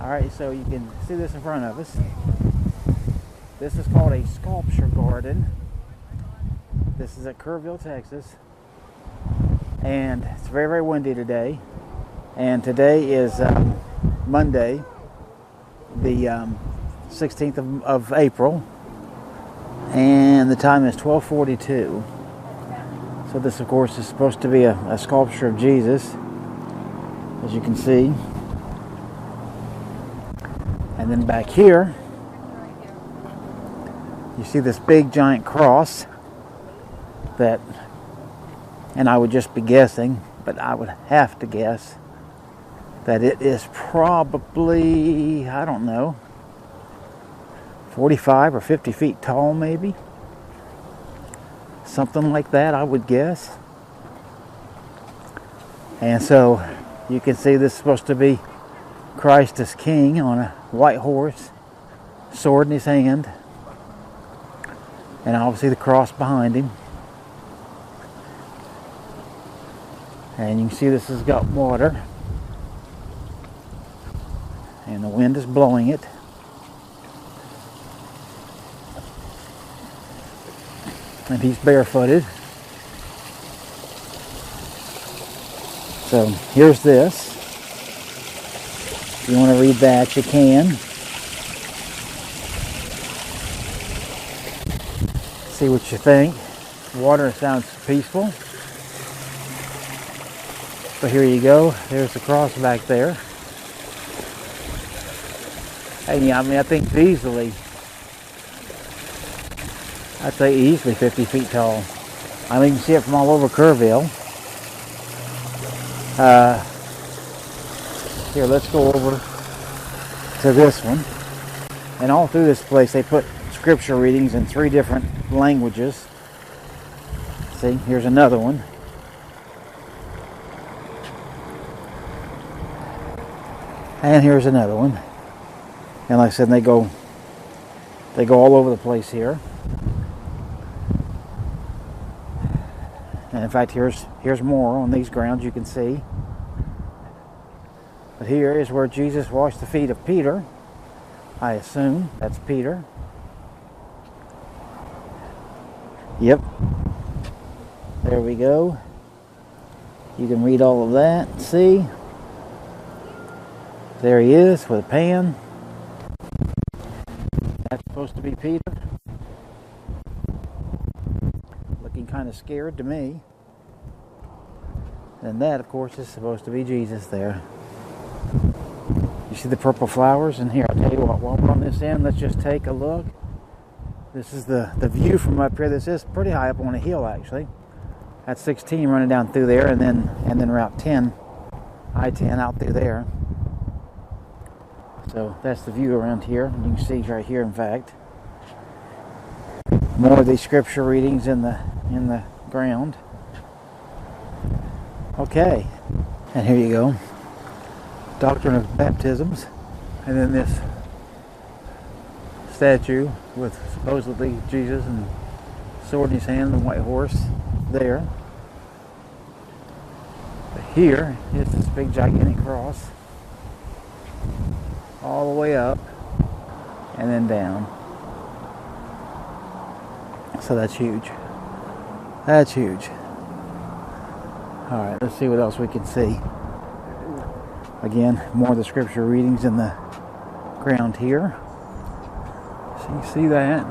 Alright, so you can see this in front of us. This is called a sculpture garden. This is at Kerrville, Texas. And it's very, very windy today. And today is Monday, the 16th of April. And the time is 12:42. So this, of course, is supposed to be a sculpture of Jesus, as you can see. And then back here, you see this big giant cross that, and I would just be guessing, but I would have to guess that it is probably, I don't know, 45 or 50 feet tall maybe. Something like that, I would guess. And so you can see this is supposed to be Christ as King on a white horse, sword in his hand, and obviously the cross behind him. And you can see this has got water, and the wind is blowing it. And he's barefooted. So here's this. If you want to read that, you can. See what you think. Water sounds peaceful. So here you go. There's the cross back there. And yeah, I mean, I think easily, I'd say easily 50 feet tall. I mean, you can see it from all over Kerrville. Here, let's go over to this one. And all through this place, they put scripture readings in 3 different languages. See, here's another one. And here's another one. And like I said, they go all over the place here. And in fact, here's more on these grounds you can see. But here is where Jesus washed the feet of Peter. I assume that's Peter. Yep. There we go. You can read all of that. See? There he is with a pan. That's supposed to be Peter. Looking kind of scared to me. And that, of course, is supposed to be Jesus there. You see the purple flowers? And here, I'll tell you what, while we're on this end, let's just take a look. This is the view from up here. This is pretty high up on a hill, actually. That's 16 running down through there, and then Route 10, I-10 out through there. So that's the view around here. You can see right here, in fact. More of these scripture readings in the ground. Okay, and here you go. Doctrine of baptisms, and then this statue with supposedly Jesus and sword in his hand and the white horse there. But here is this big gigantic cross all the way up and then down. So that's huge. That's huge. Alright, let's see what else we can see. Again, more of the scripture readings in the ground here. So you see that.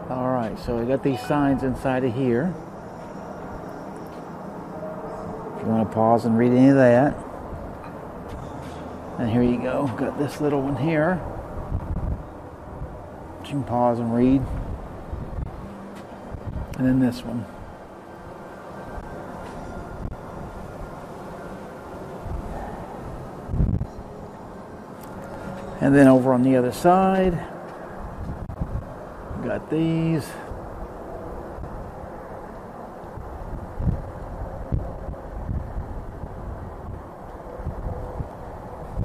Alright, so we got these signs inside of here. If you want to pause and read any of that. And here you go. Got this little one here. You can pause and read. And then this one. And then over on the other side, got these.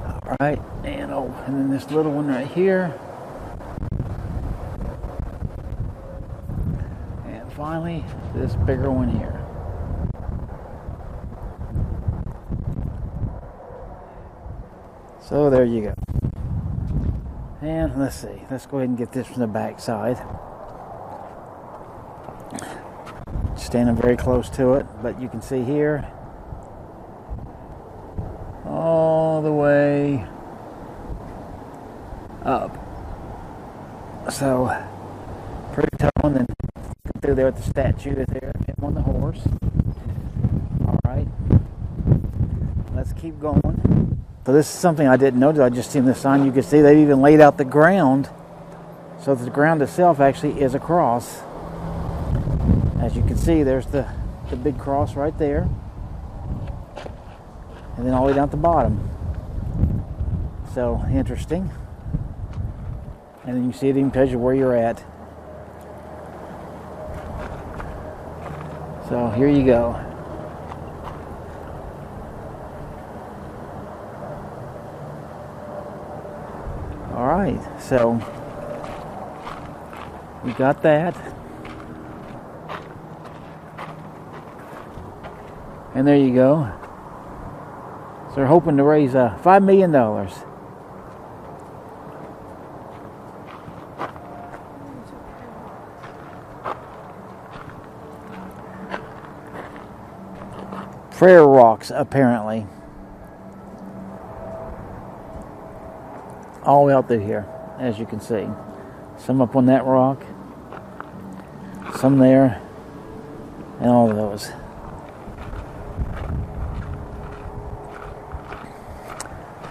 All right, and then this little one right here. And finally this bigger one here. So there you go. And let's see. Let's go ahead and get this from the back side. Standing very close to it, but you can see here all the way up. So pretty tall. And then through there with the statue there, him on the horse. All right, let's keep going. So this is something I didn't notice. I just seen the sign. You can see they've even laid out the ground, so the ground itself actually is a cross. As you can see, there's the big cross right there, and then all the way down at the bottom. So interesting. And then you see it even tells you where you're at. So here you go. All right, so we got that. And there you go. So they're hoping to raise $5 million. Prayer rocks, apparently. All the way out through here, as you can see. Some up on that rock, some there, and all of those.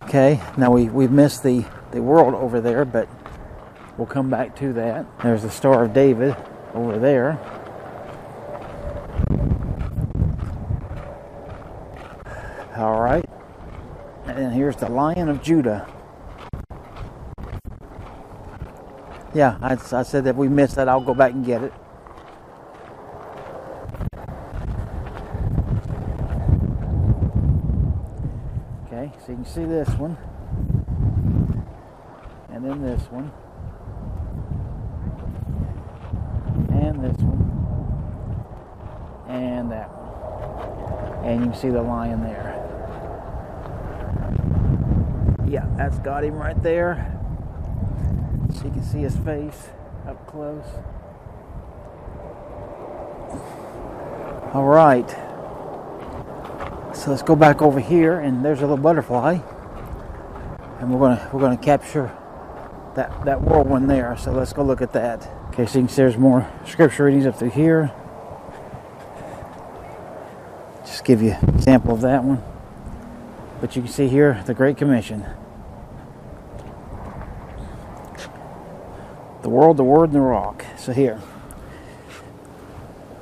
Okay, now we've missed the world over there, but we'll come back to that. There's the Star of David over there. All right, and then here's the Lion of Judah. Yeah, I said that we missed that. I'll go back and get it. Okay, so you can see this one, and then this one, and this one, and that one, and you can see the lion there. Yeah, that's got him right there. So you can see his face up close. All right. So let's go back over here, and there's a little butterfly, and we're gonna capture that whirlwind there. So let's go look at that. Okay, so you can see there's more scripture readings up through here. Just give you an example of that one. But you can see here the Great Commission. The world, the word, and the rock. So here.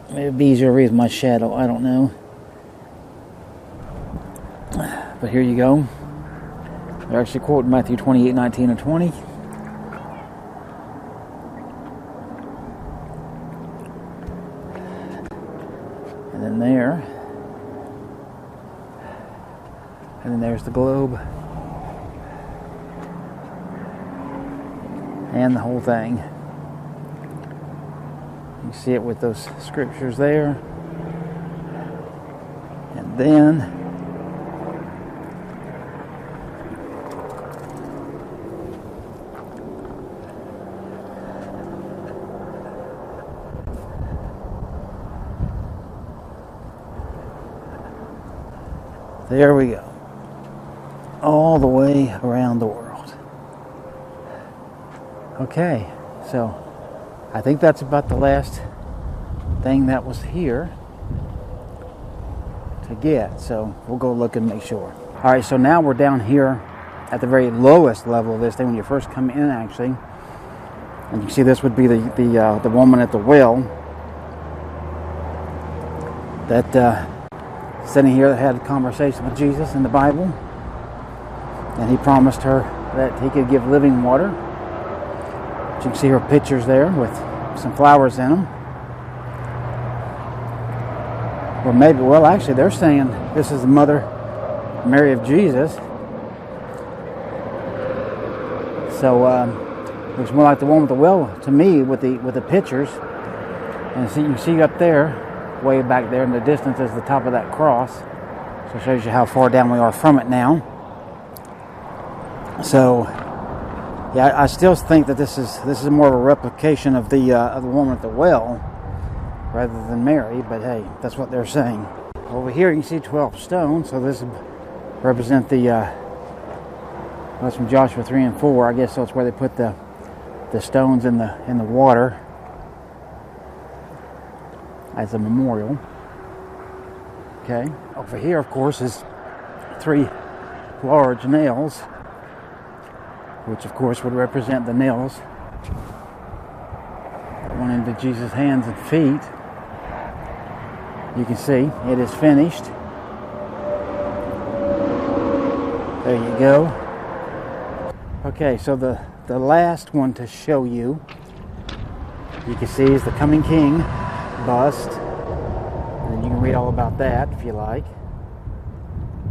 Maybe it'd be easier to read with my shadow. I don't know. But here you go. They're actually quoting Matthew 28, 19, and 20. And then there. And then there's the globe. And the whole thing. You see it with those scriptures there. And then there we go. All the way around the world. Okay, so I think that's about the last thing that was here to get. So we'll go look and make sure. All right, so now we're down here at the very lowest level of this thing when you first come in, actually. And you see this would be the woman at the well that sitting here that had a conversation with Jesus in the Bible. And he promised her that he could give living water. You can see her pictures there with some flowers in them. Or maybe, well, actually, they're saying this is the Mother Mary of Jesus. So looks more like the one with the well to me with the pictures. And see, you see up there, way back there in the distance, is the top of that cross. So it shows you how far down we are from it now. So, yeah, I still think that this is more of a replication of the woman at the well, rather than Mary. But hey, that's what they're saying. Over here, you can see 12 stones. So this represent the. That's from Joshua 3 and 4. I guess that's where they put the stones in the water as a memorial. Okay. Over here, of course, is 3 large nails, which of course would represent the nails going into Jesus' hands and feet. You can see it is finished. There you go. Okay, so the last one to show you can see is the Coming King bust. And you can read all about that if you like.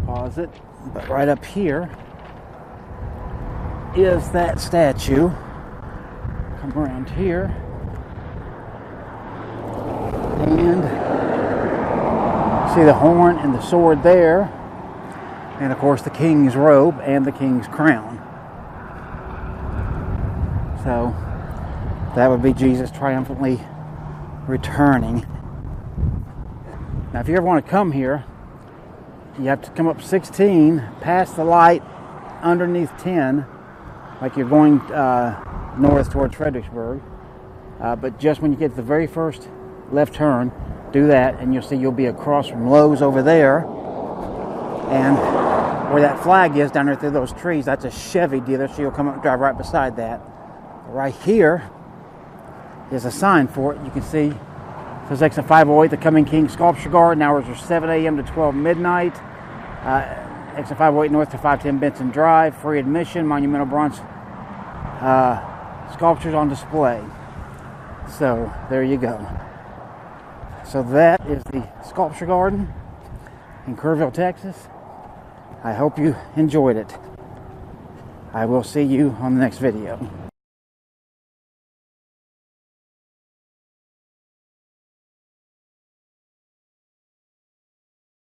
Pause it. But right up here is that statue. Come around here. And see the horn and the sword there. And of course the king's robe and the king's crown. So that would be Jesus triumphantly returning. Now if you ever want to come here, you have to come up 16, past the light underneath 10, like you're going north towards Fredericksburg. But just when you get to the very first left turn, do that, and you'll see you'll be across from Lowe's over there. And where that flag is down there through those trees, that's a Chevy dealer, so you'll come up and drive right beside that. Right here is a sign for it. You can see it says exit 508, the Coming King Sculpture Garden. Hours are 7 a.m. to 12 midnight. Exit 508 north to 510 Benson Drive. Free admission. Monumental bronze sculptures on display. So there you go. So that is the Sculpture Garden in Kerrville, Texas. I hope you enjoyed it. I will see you on the next video.